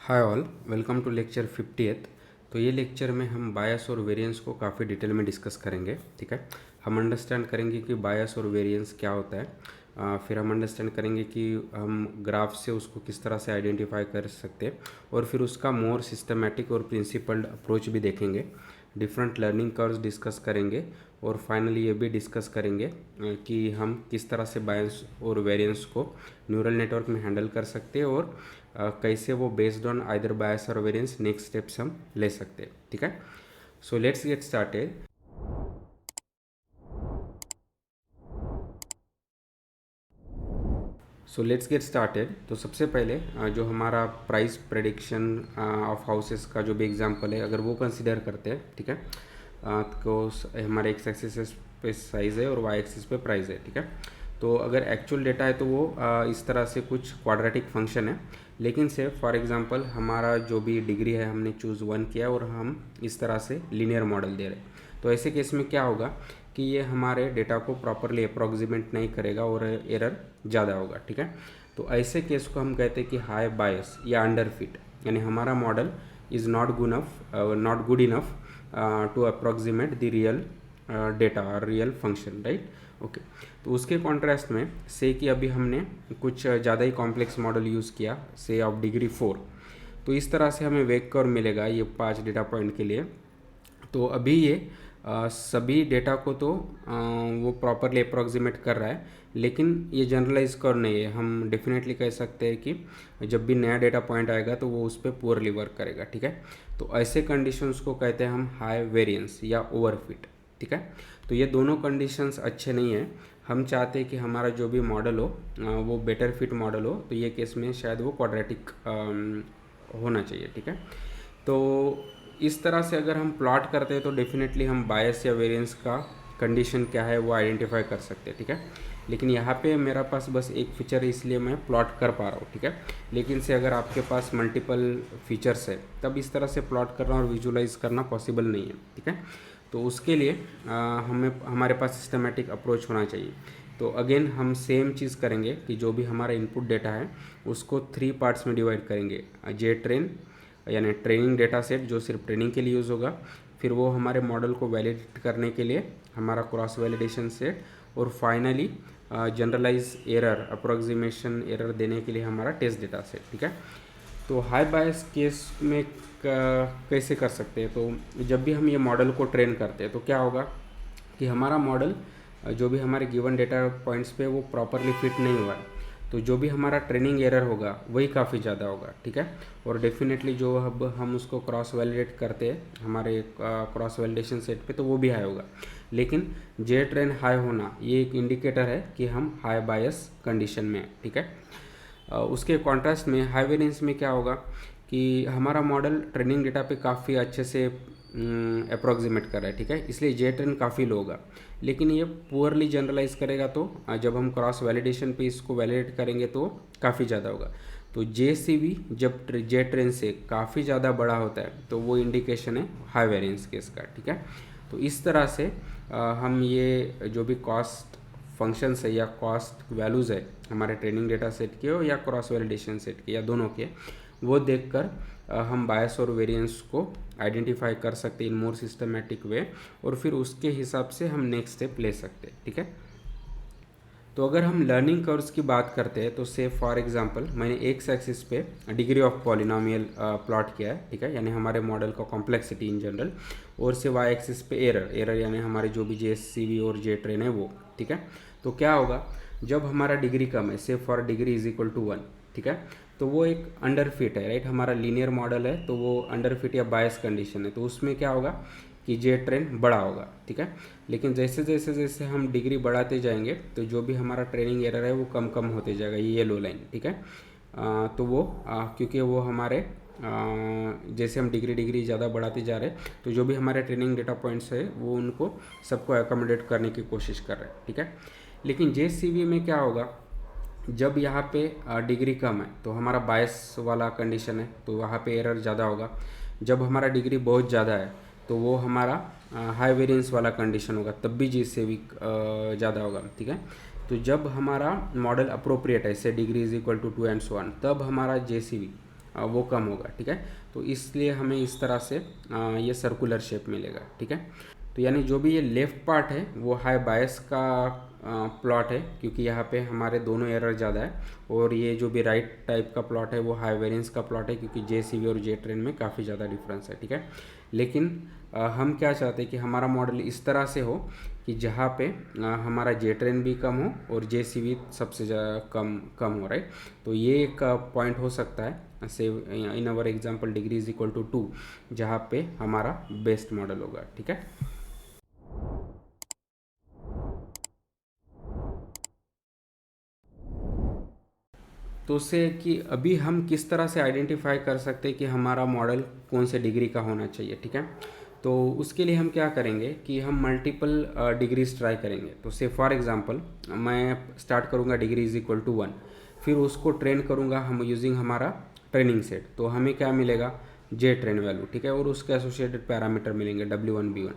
Hi all, welcome to lecture 50th। तो ये lecture में हम बायस और वेरिएंस को काफ़ी डिटेल में डिस्कस करेंगे। ठीक है, हम अंडरस्टैंड करेंगे कि बायस और वेरिएंस क्या होता है। फिर हम अंडरस्टैंड करेंगे कि हम ग्राफ से उसको किस तरह से आइडेंटिफाई कर सकते हैं, और फिर उसका मोर सिस्टमेटिक और प्रिंसिपल्ड अप्रोच भी देखेंगे। डिफरेंट लर्निंग कर्व्स डिस्कस करेंगे, और फाइनली ये भी डिस्कस करेंगे कि हम किस तरह से बायस और वेरिएंस को न्यूरल नेटवर्क में हैंडल कर सकते हैं, और कैसे वो बेस्ड ऑन आइदर बायस और वेरिएंस नेक्स्ट स्टेप्स हम ले सकते हैं। ठीक है, so let's get started. So let's get started. तो सबसे पहले जो हमारा प्राइस प्रेडिक्शन ऑफ हाउसेस का जो भी एग्जांपल है, अगर वो कंसिडर करते हैं, ठीक है, तो हमारे एक्स एक्सिस पे साइज़ है और वाई एक्सिस पे प्राइस है। ठीक है, तो अगर एक्चुअल डेटा है तो वो इस तरह से कुछ क्वाड्रेटिक फंक्शन है। लेकिन से फॉर एग्जांपल हमारा जो भी डिग्री है हमने चूज़ 1 किया और हम इस तरह से लीनियर मॉडल दे रहे हैं, तो ऐसे केस में क्या होगा कि ये हमारे डेटा को प्रॉपरली अप्रॉक्सीमेट नहीं करेगा और एरर ज़्यादा होगा। ठीक है, तो ऐसे केस को हम कहते हैं कि हाई बायस या अंडर फिट, यानी हमारा model is not good enough to approximate the real data और रियल फंक्शन, राइट। ओके, तो उसके कॉन्ट्रास्ट में से कि अभी हमने कुछ ज़्यादा ही कॉम्प्लेक्स मॉडल यूज़ किया, से ऑफ डिग्री 4, तो इस तरह से हमें वेग कर्व मिलेगा ये 5 डेटा पॉइंट के लिए। तो अभी ये सभी डेटा को तो वो प्रॉपरली अप्रॉक्सीमेट कर रहा है, लेकिन ये जनरलाइज कर्व नहीं है। हम डेफिनेटली कह सकते हैं कि जब भी नया डेटा पॉइंट आएगा तो वो उस पर पुअरली वर्क करेगा। ठीक है, तो ऐसे कंडीशंस को कहते हैं हम हाई वेरिएंस या ओवरफिट। ठीक है, तो ये दोनों कंडीशंस अच्छे नहीं हैं। हम चाहते हैं कि हमारा जो भी मॉडल हो वो बेटर फिट मॉडल हो, तो ये केस में शायद वो क्वाड्रेटिक होना चाहिए। ठीक है, तो इस तरह से अगर हम प्लॉट करते हैं तो डेफिनेटली हम बायस या वेरिएंस का कंडीशन क्या है वो आइडेंटिफाई कर सकते हैं। ठीक है, लेकिन यहाँ पे मेरा पास बस एक फीचर है इसलिए मैं प्लॉट कर पा रहा हूँ। ठीक है, लेकिन से अगर आपके पास मल्टीपल फीचर्स है तब इस तरह से प्लॉट करना और विजुलाइज करना पॉसिबल नहीं है। ठीक है, तो उसके लिए हमारे पास सिस्टमेटिक अप्रोच होना चाहिए। तो अगेन हम सेम चीज़ करेंगे कि जो भी हमारा इनपुट डेटा है उसको 3 पार्ट्स में डिवाइड करेंगे। जे ट्रेन यानी ट्रेनिंग डेटा सेट जो सिर्फ ट्रेनिंग के लिए यूज़ होगा, फिर वो हमारे मॉडल को वैलिडेट करने के लिए हमारा क्रॉस वैलिडेशन सेट, और finally generalise error approximation error देने के लिए हमारा टेस्ट डेटा सेट। ठीक है, तो हाई बायस केस में कैसे कर सकते हैं, तो जब भी हम ये मॉडल को ट्रेन करते हैं तो क्या होगा कि हमारा मॉडल जो भी हमारे गिवन डेटा पॉइंट्स पे वो प्रॉपरली फिट नहीं हुआ है, तो जो भी हमारा ट्रेनिंग एरर होगा वही काफ़ी ज़्यादा होगा। ठीक है, और डेफिनेटली जो अब हम उसको क्रॉस वैलिडेट करते हैं हमारे क्रॉस वैलिडेशन सेट पे तो वो भी हाई होगा। लेकिन जे ट्रेन हाई होना ये एक इंडिकेटर है कि हम हाई बायस कंडीशन में हैं। ठीक है, उसके कॉन्ट्रास्ट में हाई वेरिएंस में क्या होगा कि हमारा मॉडल ट्रेनिंग डेटा पे काफ़ी अच्छे से अप्रॉक्सीमेट कर रहा है। ठीक है, इसलिए जे ट्रेन काफ़ी लो होगा, लेकिन ये पुअरली जनरलाइज करेगा, तो जब हम क्रॉस वैलिडेशन पे इसको वैलिडेट करेंगे तो काफ़ी ज़्यादा होगा। तो जे सी वी जब जे ट्रेन से काफ़ी ज़्यादा बड़ा होता है तो वो इंडिकेशन है हाई वेरिएंस केस का। ठीक है, तो इस तरह से हम ये जो भी कॉस्ट फंक्शंस है या कॉस्ट वैल्यूज़ है हमारे ट्रेनिंग डेटा सेट के हो या क्रॉस वैलिडेशन सेट के या दोनों के, वो देखकर हम बायस और वेरिएंस को आइडेंटिफाई कर सकते हैं इन मोर सिस्टमेटिक वे, और फिर उसके हिसाब से हम नेक्स्ट स्टेप ले सकते हैं। ठीक है, तो अगर हम लर्निंग कर्व्स की बात करते हैं तो से फॉर एग्जांपल मैंने एक्स एक्सिस पे डिग्री ऑफ पॉलिनोमियल प्लॉट किया है। ठीक है, यानी हमारे मॉडल का कॉम्प्लेक्सिटी इन जनरल, और से वाई एक्सिस पे एरर यानी हमारे जो भी जे सी वी और जे ट्रेन है वो। ठीक है, तो क्या होगा जब हमारा डिग्री कम है, say for degree is equal to 1, ठीक है, तो वो एक अंडर फिट है, राइट। हमारा लीनियर मॉडल है तो वो अंडर फिट या बायस कंडीशन है, तो उसमें क्या होगा कि जे ट्रेन बड़ा होगा। ठीक है, लेकिन जैसे जैसे जैसे हम डिग्री बढ़ाते जाएंगे तो जो भी हमारा ट्रेनिंग एरर है वो कम कम होते जाएगा, ये येलो लाइन। ठीक है, तो वो क्योंकि वो हमारे जैसे हम डिग्री ज़्यादा बढ़ाते जा रहे हैं तो जो भी हमारे ट्रेनिंग डेटा पॉइंट्स है वो उनको सबको अकोमोडेट करने की कोशिश कर रहे हैं। ठीक है, लेकिन जे सी वी में क्या होगा, जब यहाँ पे डिग्री कम है तो हमारा बायस वाला कंडीशन है तो वहाँ पे एरर ज़्यादा होगा। जब हमारा डिग्री बहुत ज़्यादा है तो वो हमारा हाई वेरिएंस वाला कंडीशन होगा, तब भी जी से भी ज़्यादा होगा। ठीक है, तो जब हमारा मॉडल अप्रोप्रिएट है, say degree is equal to 2 and so on, तब हमारा जे सी वी वो कम होगा, ठीक है। तो इसलिए हमें इस तरह से ये सर्कुलर शेप मिलेगा, ठीक है। तो यानी जो भी ये लेफ़्ट पार्ट है वो हाई बायस का प्लॉट है, क्योंकि यहाँ पे हमारे दोनों एरर ज़्यादा है, और ये जो भी राइट टाइप का प्लॉट है वो हाई वेरिएंस का प्लॉट है, क्योंकि JCV और JTrain में काफ़ी ज़्यादा डिफरेंस है, ठीक है। लेकिन हम क्या चाहते हैं कि हमारा मॉडल इस तरह से हो कि जहाँ पे हमारा JTrain भी कम हो और JCV सबसे ज़्यादा कम हो, राइट। तो ये एक पॉइंट हो सकता है, say in our example degree is equal to 2, जहाँ पे हमारा बेस्ट मॉडल होगा, ठीक है। तो उससे कि अभी हम किस तरह से आइडेंटिफाई कर सकते हैं कि हमारा मॉडल कौन से डिग्री का होना चाहिए, ठीक है। तो उसके लिए हम क्या करेंगे कि हम मल्टीपल डिग्रीज ट्राई करेंगे। तो से फॉर एग्जांपल मैं स्टार्ट करूँगा डिग्री इज इक्वल टू 1, फिर उसको ट्रेन करूँगा हम यूजिंग हमारा ट्रेनिंग सेट। तो हमें क्या मिलेगा, JTrain वैल्यू, ठीक है, और उसके एसोसिएटेड पैरामीटर मिलेंगे W1 B1।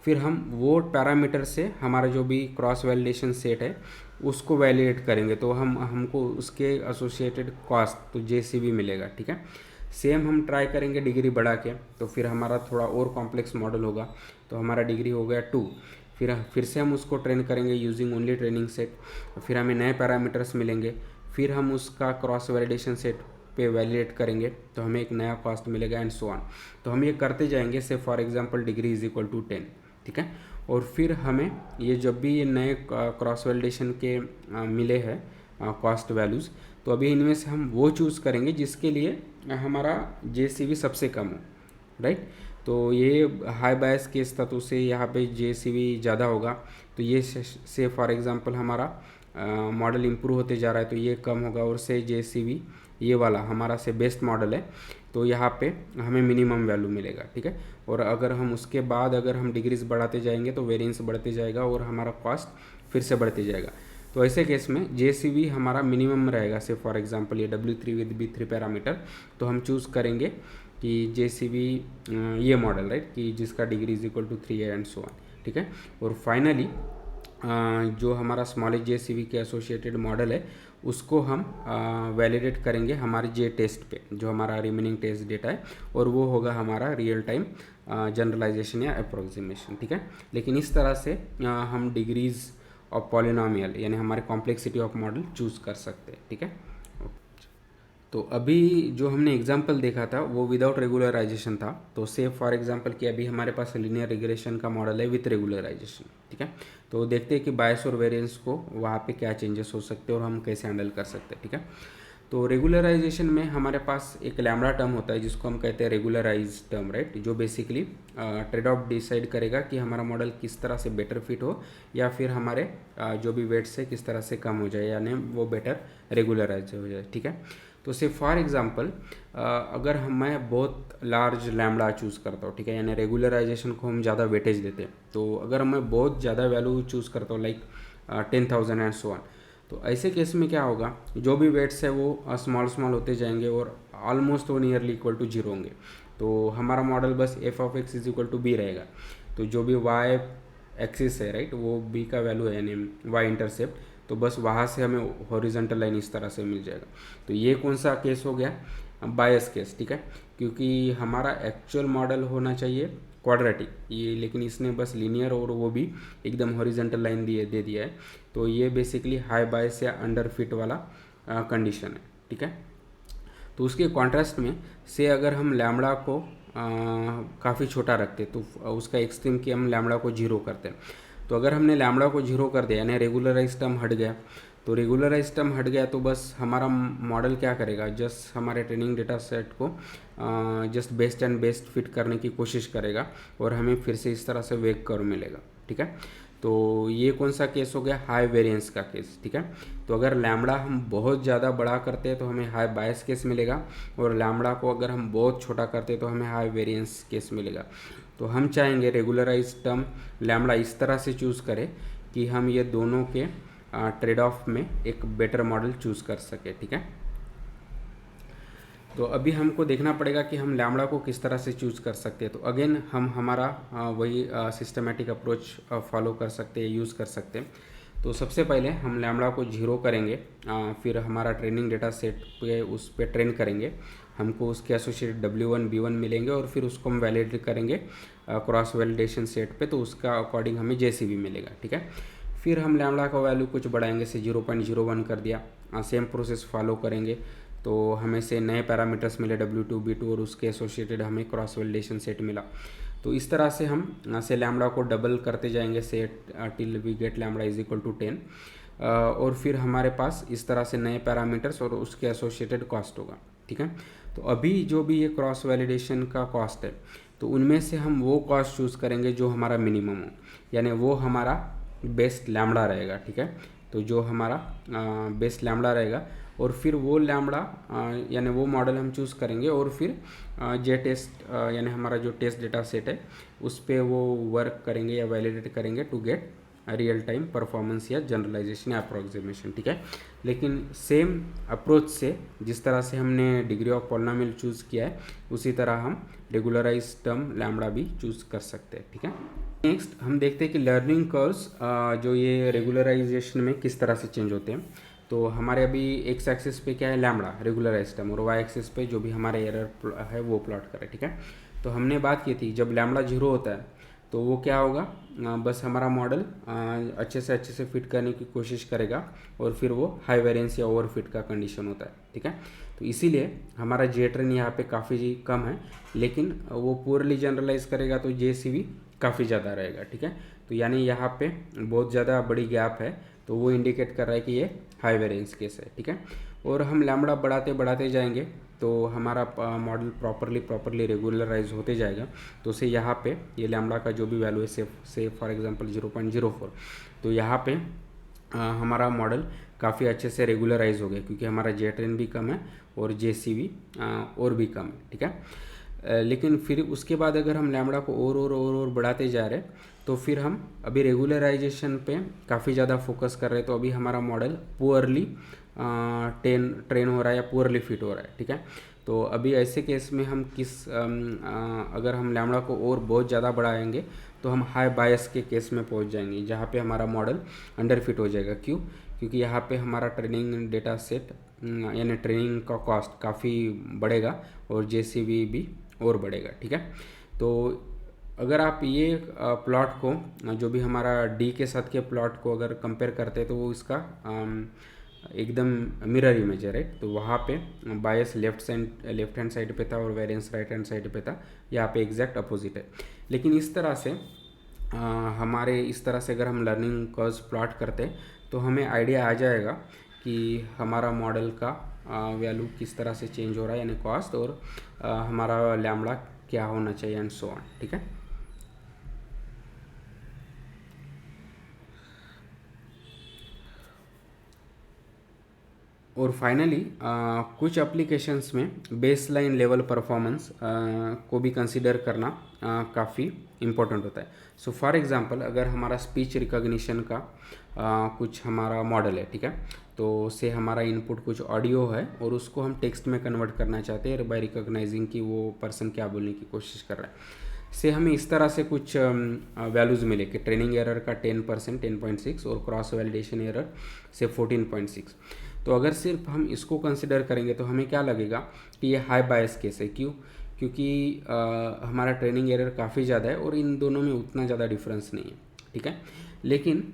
फिर हम वो पैरामीटर से हमारा जो भी क्रॉस वैलिडेशन सेट है उसको वैलिडेट करेंगे, तो हमको उसके एसोसिएटेड कॉस्ट तो JCV मिलेगा, ठीक है। सेम हम ट्राई करेंगे डिग्री बढ़ा के, तो फिर हमारा थोड़ा और कॉम्प्लेक्स मॉडल होगा, तो हमारा डिग्री हो गया 2। फिर से हम उसको ट्रेन करेंगे यूजिंग ओनली ट्रेनिंग सेट, फिर हमें नए पैरामीटर्स मिलेंगे, फिर हम उसका क्रॉस वैलिडेशन सेट पे वैलिडेट करेंगे तो हमें एक नया कॉस्ट मिलेगा, एंड सो ऑन। तो हम ये करते जाएंगे, say for example degree is equal to 10, ठीक है। और फिर हमें ये जब भी ये नए क्रॉस वैलिडेशन के मिले हैं कॉस्ट वैल्यूज़, तो अभी इनमें से हम वो चूज़ करेंगे जिसके लिए हमारा JCV सबसे कम हो, राइट। तो ये हाई बायस केस था, तो उससे यहाँ पे JCV ज़्यादा होगा। तो ये से फॉर एग्जांपल हमारा मॉडल इम्प्रूव होते जा रहा है, तो ये कम होगा, और से JCV ये वाला हमारा से बेस्ट मॉडल है, तो यहाँ पे हमें मिनिमम वैल्यू मिलेगा, ठीक है। और अगर हम उसके बाद अगर हम डिग्रीज बढ़ाते जाएंगे तो वेरिएंस बढ़ते जाएगा और हमारा कॉस्ट फिर से बढ़ते जाएगा। तो ऐसे केस में JCV हमारा मिनिमम रहेगा। से फॉर एग्जांपल ये W3 विद B3 पैरामीटर, तो हम चूज़ करेंगे कि JCV ये मॉडल, राइट, कि जिसका डिग्री इज इक्वल टू 3 है, एंड सो ऑन, ठीक है। और फाइनली जो हमारा स्मॉलेस्ट JCV के एसोसिएटेड मॉडल है उसको हम वैलिडेट करेंगे हमारे JTest पे, जो हमारा रिमेनिंग टेस्ट डेटा है, और वो होगा हमारा रियल टाइम जनरलाइजेशन या अप्रोक्सीमेशन, ठीक है। लेकिन इस तरह से हम डिग्रीज ऑफ पॉलिनोमियल यानी हमारे कॉम्प्लेक्सिटी ऑफ मॉडल चूज़ कर सकते हैं, ठीक है। तो अभी जो हमने एग्जाम्पल देखा था वो विदाउट रेगुलराइजेशन था। तो से फॉर एग्जांपल कि अभी हमारे पास लीनियर रिग्रेशन का मॉडल है विथ रेगुलराइजेशन, ठीक है। तो देखते हैं कि बायस और वेरिएंस को वहाँ पे क्या चेंजेस हो सकते हैं और हम कैसे हैंडल कर सकते हैं, ठीक है। तो रेगुलराइजेशन में हमारे पास एक लैम्बडा टर्म होता है जिसको हम कहते हैं रेगुलराइज टर्म, राइट, जो बेसिकली ट्रेड ऑफ डिसाइड करेगा कि हमारा मॉडल किस तरह से बेटर फिट हो, या फिर हमारे जो भी वेट्स है किस तरह से कम हो जाए, यानी वो बेटर रेगुलराइज हो जाए, ठीक है। तो से फॉर एग्जांपल अगर मैं बहुत लार्ज लैम्बडा चूज़ करता हूँ, ठीक है, यानी रेगुलराइजेशन को हम ज़्यादा वेटेज देते हैं, तो अगर मैं बहुत ज़्यादा वैल्यू चूज़ करता हूँ लाइक 10,000 एंड सो ऑन, तो ऐसे केस में क्या होगा, जो भी वेट्स है वो स्मॉल होते जाएंगे और ऑलमोस्ट वो नियरली इक्वल टू 0 होंगे। तो हमारा मॉडल बस f(x) is equal to b रहेगा। तो जो भी y एक्सिस है, राइट, वो b का वैल्यू है यानी y इंटरसेप्ट, तो बस वहाँ से हमें हॉरिजॉन्टल लाइन इस तरह से मिल जाएगा। तो ये कौन सा केस हो गया, बायस केस, ठीक है, क्योंकि हमारा एक्चुअल मॉडल होना चाहिए क्वाड्रेटिक, ये लेकिन इसने बस लीनियर और वो भी एकदम हॉरिजॉन्टल लाइन दे दिया है। तो ये बेसिकली हाई बायस या अंडर फिट वाला कंडीशन है, ठीक है। तो उसके कॉन्ट्रास्ट में से अगर हम लैम्बडा को काफ़ी छोटा रखते तो उसका एक्सट्रीम कि हम लैम्बडा को 0 करते हैं। तो अगर हमने लैम्बडा को 0 कर दिया यानी रेगुलराइज टर्म हट गया, तो रेगुलराइज टर्म हट गया तो बस हमारा मॉडल क्या करेगा, जस्ट हमारे ट्रेनिंग डेटा सेट को just best and best fit करने की कोशिश करेगा और हमें फिर से इस तरह से वेग कर्व मिलेगा, ठीक है। तो ये कौन सा केस हो गया, हाई वेरिएंस का केस, ठीक है। तो अगर लैम्बडा हम बहुत ज़्यादा बड़ा करते हैं तो हमें हाई बायस केस मिलेगा, और लैम्बडा को अगर हम बहुत छोटा करते हैं तो हमें हाई वेरिएंस केस मिलेगा। तो हम चाहेंगे रेगुलराइज टर्म लैम्बडा इस तरह से चूज़ करें कि हम ये दोनों के ट्रेड ऑफ में एक बेटर मॉडल चूज़ कर सके, ठीक है। तो अभी हमको देखना पड़ेगा कि हम लैम्बडा को किस तरह से चूज़ कर सकते हैं। तो अगेन हम हमारा वही सिस्टमेटिक अप्रोच फॉलो कर सकते हैं, यूज़ कर सकते हैं। तो सबसे पहले हम लैम्बडा को 0 करेंगे, फिर हमारा ट्रेनिंग डेटा सेट पे उस पर ट्रेन करेंगे हमको उसके एसोसिएटेड W1 B1 मिलेंगे और फिर उसको हम वैलिडेट करेंगे क्रॉस वैलिडेशन सेट पे, तो उसका अकॉर्डिंग हमें JCV मिलेगा, ठीक है। फिर हम लैम्बडा का वैल्यू कुछ बढ़ाएंगे, से 0.01 कर दिया, सेम प्रोसेस फॉलो करेंगे तो हमें से नए पैरामीटर्स मिले W2 B2 और उसके एसोसिएटेड हमें क्रॉस वैलिडेशन सेट मिला। तो इस तरह से हम से लैम्बडा को डबल करते जाएंगे set till we get lambda is equal to 10, और फिर हमारे पास इस तरह से नए पैरामीटर्स और उसके एसोसिएटेड कॉस्ट होगा, ठीक है। तो अभी जो भी ये क्रॉस वैलिडेशन का कॉस्ट है, तो उनमें से हम वो कॉस्ट चूज़ करेंगे जो हमारा मिनिमम हो, यानी वो हमारा बेस्ट लैम्बडा रहेगा, ठीक है। तो जो हमारा बेस्ट लैम्बडा रहेगा और फिर वो लैम्बडा यानी वो मॉडल हम चूज़ करेंगे और फिर जे टेस्ट यानी हमारा जो टेस्ट डेटा सेट है उस पर वो वर्क करेंगे या वैलिडेट करेंगे to get real time performance या जनरलाइजेशन या अप्रोक्सीमेशन, ठीक है। लेकिन सेम अप्रोच से जिस तरह से हमने डिग्री ऑफ पॉलिनोमियल चूज़ किया है उसी तरह हम रेगुलराइज टर्म लैम्बडा भी चूज़ कर सकते हैं, ठीक है। नेक्स्ट हम देखते हैं कि लर्निंग कर्व्स जो ये रेगुलराइजेशन में किस तरह से चेंज होते हैं। तो हमारे अभी एक्स एक्सिस पे क्या है, लैम्बडा रेगुलराइज टर्म, और वाई एक्सिस पे जो भी हमारे एरर है वो प्लॉट करें, ठीक है। तो हमने बात की थी जब लैम्बडा 0 होता है तो वो क्या होगा, बस हमारा मॉडल अच्छे से फिट करने की कोशिश करेगा और फिर वो हाई वेरिएंस या ओवर फिट का कंडीशन होता है, ठीक है। तो इसीलिए हमारा JTrain यहाँ पे काफ़ी कम है, लेकिन वो पूरली जनरलाइज करेगा तो JCV काफ़ी ज़्यादा रहेगा, ठीक है। तो यानी यहाँ पे बहुत ज़्यादा बड़ी गैप है, तो वो इंडिकेट कर रहा है कि ये हाई वेरिएंस केस है, ठीक है। और हम लैम्बडा बढ़ाते जाएंगे तो हमारा मॉडल प्रॉपरली रेगुलराइज होते जाएगा। तो उसे यहाँ पे ये लैम्बडा का जो भी वैल्यू है से फॉर एग्जांपल 0.04, तो यहाँ पे हमारा मॉडल काफ़ी अच्छे से रेगुलराइज हो गया क्योंकि हमारा JTrain भी कम है और JCV और भी कम है, ठीक है। लेकिन फिर उसके बाद अगर हम लैम्बडा को और बढ़ाते जा रहे हैं तो फिर हम अभी रेगुलराइजेशन पे काफ़ी ज़्यादा फोकस कर रहे हैं, तो अभी हमारा मॉडल पुअरली ट्रेन हो रहा है या पुअरली फिट हो रहा है, ठीक है। तो अभी ऐसे केस में हम अगर हम लैम्बडा को और बहुत ज़्यादा बढ़ाएंगे तो हम हाई बायस के केस में पहुंच जाएंगे जहाँ पे हमारा मॉडल अंडर फिट हो जाएगा। क्यों? क्योंकि यहाँ पे हमारा ट्रेनिंग डेटा सेट यानी ट्रेनिंग का कॉस्ट काफ़ी बढ़ेगा और JCV भी और बढ़ेगा, ठीक है। तो अगर आप ये प्लॉट को जो भी हमारा D के साथ के प्लॉट को अगर कंपेयर करते हैं तो वो इसका एकदम मिरर इमेज है, राइट। तो वहाँ पे बायस लेफ्ट हैंड साइड पे था और वेरिएंस राइट हैंड साइड पे था, यहाँ पे एग्जैक्ट अपोजिट है। लेकिन इस तरह से इस तरह से अगर हम लर्निंग कर्व्स प्लॉट करते तो हमें आइडिया आ जाएगा कि हमारा मॉडल का वैल्यू किस तरह से चेंज हो रहा है यानी कॉस्ट, और हमारा लैम्बडा क्या होना चाहिए एंड सो ऑन, ठीक है। और फाइनली कुछ एप्लीकेशंस में बेसलाइन लेवल परफॉर्मेंस को भी कंसीडर करना काफ़ी इम्पोर्टेंट होता है। सो फॉर एग्जांपल अगर हमारा स्पीच रिकॉग्निशन का कुछ हमारा मॉडल है, ठीक है, तो से हमारा इनपुट कुछ ऑडियो है और उसको हम टेक्स्ट में कन्वर्ट करना चाहते हैं बाय रिकॉग्नाइजिंग कि वो पर्सन क्या बोलने की कोशिश कर रहा है। से हमें इस तरह से कुछ वैल्यूज़ मिले कि ट्रेनिंग एरर का 10% 10.6 और क्रॉस वैलिडेशन एरर से 14.6। तो अगर सिर्फ हम इसको कंसिडर करेंगे तो हमें क्या लगेगा कि ये हाई बायस केस है। क्यों? क्योंकि हमारा ट्रेनिंग एरर काफ़ी ज़्यादा है और इन दोनों में उतना ज़्यादा डिफरेंस नहीं है, ठीक है। लेकिन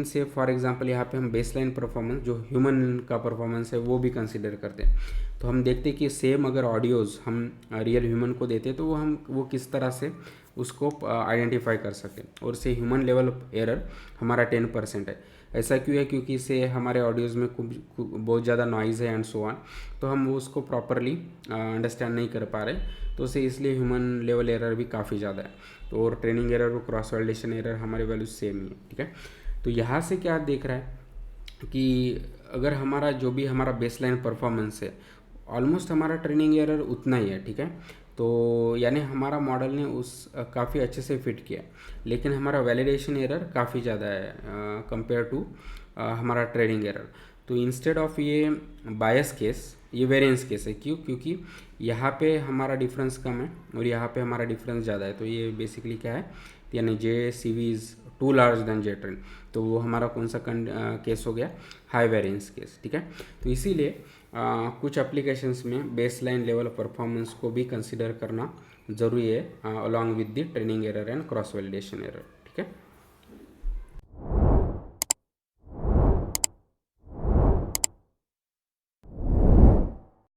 से फॉर एग्जांपल यहाँ पे हम बेसलाइन परफॉर्मेंस जो ह्यूमन का परफॉर्मेंस है वो भी कंसिडर करते हैं, तो हम देखते हैं कि सेम अगर ऑडियोज़ हम रियल ह्यूमन को देते तो वो किस तरह से उसको आइडेंटिफाई कर सकें। और से ह्यूमन लेवल एरर हमारा 10% है। ऐसा क्यों है? क्योंकि से हमारे ऑडियोज़ में बहुत ज़्यादा नॉइज़ है एंड सो ऑन, तो हम वो उसको प्रॉपरली अंडरस्टैंड नहीं कर पा रहे, तो उसे इसलिए ह्यूमन लेवल एरर भी काफ़ी ज़्यादा है। तो और ट्रेनिंग एरर और क्रॉस वैलिडेशन एरर हमारे वैल्यू सेम ही है, ठीक है। तो यहाँ से क्या देख रहा है कि अगर हमारा जो भी हमारा बेसलाइन परफॉर्मेंस है ऑलमोस्ट हमारा ट्रेनिंग एरर उतना ही है, ठीक है। तो यानी हमारा मॉडल ने काफ़ी अच्छे से फिट किया, लेकिन हमारा वैलिडेशन एरर काफ़ी ज़्यादा है कंपेयर टू हमारा ट्रेनिंग एरर। तो इंस्टेड ऑफ ये बायस केस ये वेरिएंस केस है। क्यों? क्योंकि यहाँ पे हमारा डिफरेंस कम है और यहाँ पे हमारा डिफरेंस ज़्यादा है। तो ये बेसिकली क्या है, यानी JCV is too large than JTrain, तो वो हमारा कौन सा केस हो गया, हाई वेरिएंस केस, ठीक है। तो इसीलिए कुछ एप्लीकेशंस में बेसलाइन लेवल परफॉर्मेंस को भी कंसिडर करना ज़रूरी है along with the training error and cross validation error, ठीक है।